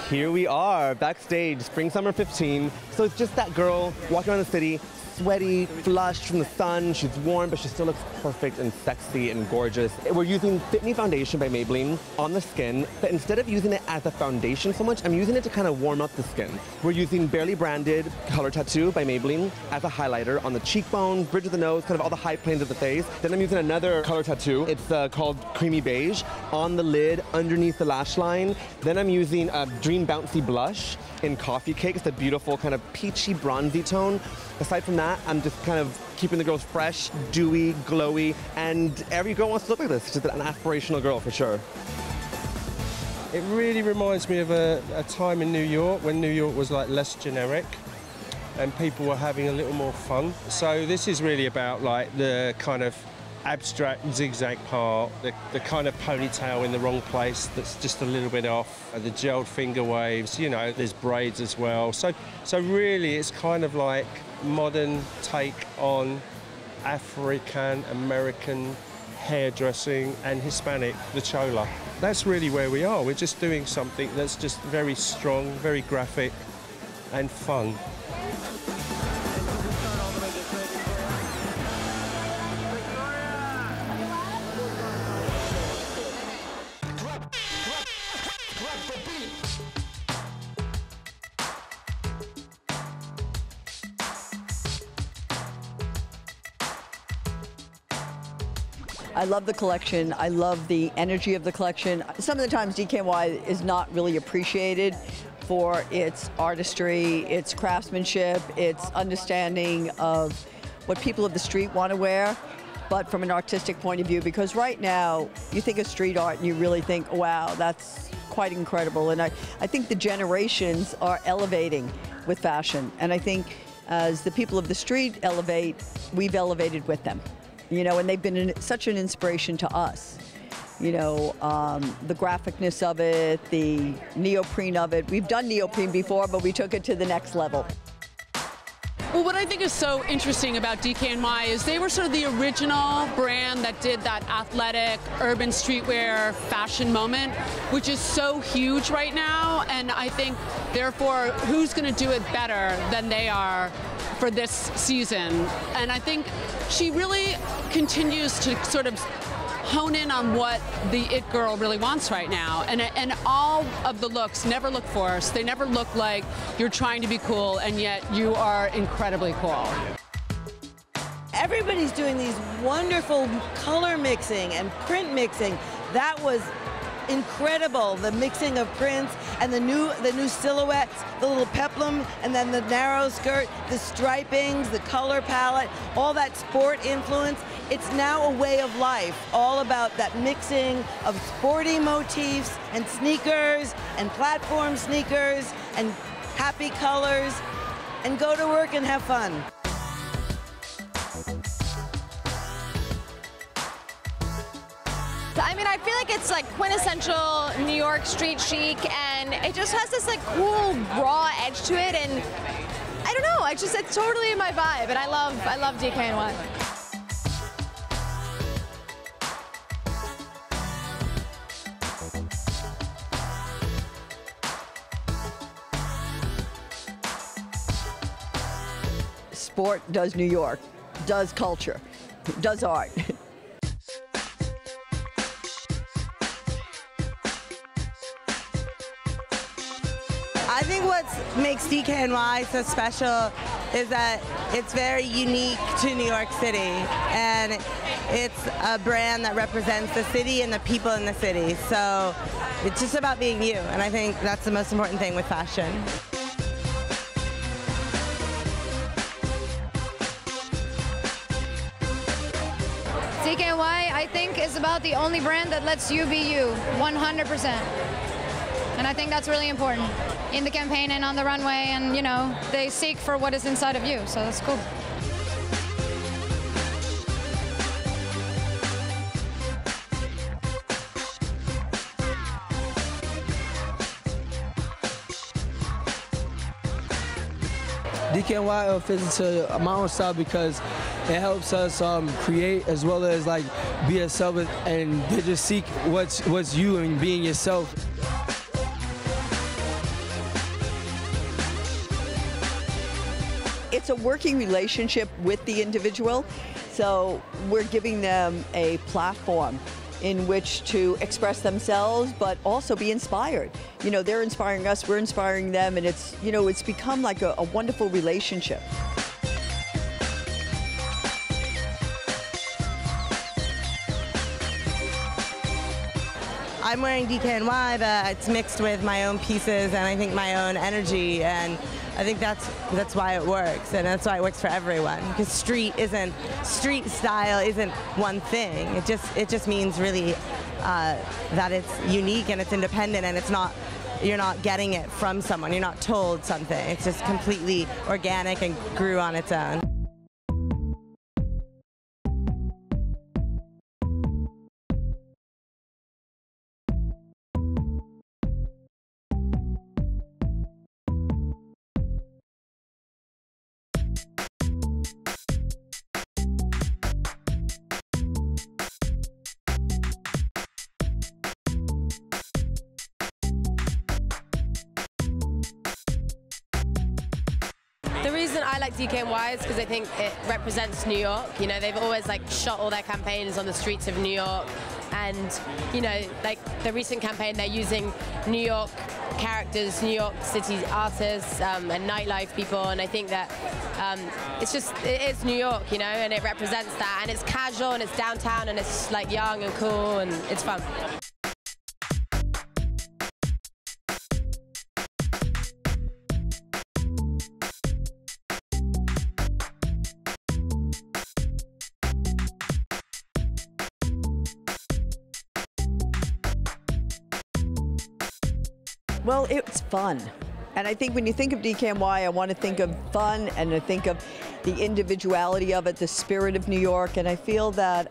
Here we are, backstage, spring, summer 15. So it's just that girl walking around the city, sweaty, flushed from the sun. She's warm, but she still looks perfect and sexy and gorgeous. We're using Fit Me Foundation by Maybelline on the skin, but instead of using it as a foundation so much, I'm using it to kind of warm up the skin. We're using Barely Branded Color Tattoo by Maybelline as a highlighter on the cheekbone, bridge of the nose, kind of all the high planes of the face. Then I'm using another color tattoo. It's called Creamy Beige on the lid, underneath the lash line. Then I'm using a Dream Bouncy blush in Coffee Cake. It's a beautiful kind of peachy, bronzy tone. Aside from that, I'm just kind of keeping the girls fresh, dewy, glowy, and every girl wants to look like this. It's just an aspirational girl for sure. It really reminds me of a time in New York when New York was like less generic and people were having a little more fun. So this is really about like the kind of abstract zigzag part, the kind of ponytail in the wrong place that's just a little bit off, the gelled finger waves, you know, there's braids as well. So really it's kind of like modern take on African American hairdressing and Hispanic, the chola. That's really where we are. We're just doing something that's just very strong, very graphic and fun. I love the collection. I love the energy of the collection. Some of the times DKNY is not really appreciated for its artistry, its craftsmanship, its understanding of what people of the street want to wear, but from an artistic point of view, because right now you think of street art and you really think, wow, that's quite incredible. And I think the generations are elevating with fashion. And I think as the people of the street elevate, we've elevated with them. You know, and they've been such an inspiration to us. You know, the graphicness of it, the neoprene of it. We've done neoprene before, but we took it to the next level. Well, what I think is so interesting about DKNY is they were sort of the original brand that did that athletic, urban streetwear fashion moment, which is so huge right now. And I think, therefore, who's going to do it better than they are for this season? And I think she really continues to sort of hone in on what the it girl really wants right now. And all of the looks never look forced. They never look like you're trying to be cool, and yet you are incredibly cool. Everybody's doing these wonderful color mixing and print mixing. That was incredible, the mixing of prints and the new silhouettes, the little peplum, and then the narrow skirt, the stripings, the color palette, all that sport influence. It's now a way of life, all about that mixing of sporty motifs and sneakers and platform sneakers and happy colors, and go to work and have fun. I mean, I feel like it's like quintessential New York street chic, and it just has this like cool raw edge to it, and I don't know, it's totally my vibe, and I love DKNY. Sport does New York, does culture, does art. I think what makes DKNY so special is that it's very unique to New York City, and it's a brand that represents the city and the people in the city. So it's just about being you, and I think that's the most important thing with fashion. DKNY, I think, is about the only brand that lets you be you, 100%. And I think that's really important in the campaign and on the runway, and you know, they seek for what is inside of you, so that's cool. DKNY fits into my own style because it helps us create as well as like be yourself, and they just seek what's you and being yourself. it's a working relationship with the individual. So we're giving them a platform in which to express themselves, but also be inspired. You know, they're inspiring us, we're inspiring them, and it's, you know, it's become like a wonderful relationship. I'm wearing DKNY, but it's mixed with my own pieces and I think my own energy, and I think that's why it works, and that's why it works for everyone. Because street style isn't one thing. It just means really that it's unique and it's independent, and it's not, you're not getting it from someone. You're not told something. It's just completely organic and grew on its own. The reason I like DKNY is because I think it represents New York. You know, they've always like shot all their campaigns on the streets of New York, and you know, like the recent campaign, they're using New York characters, New York City artists, and nightlife people, and I think that it's New York, you know, and it represents that, and it's casual, and it's downtown, and it's like young and cool, and it's fun. Well, it's fun. And I think when you think of DKNY, I want to think of fun, and I think of the individuality of it, the spirit of New York, and I feel that,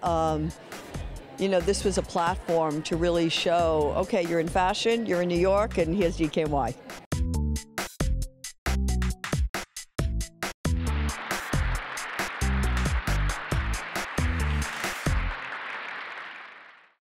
you know, this was a platform to really show, okay, you're in fashion, you're in New York, and here's DKNY.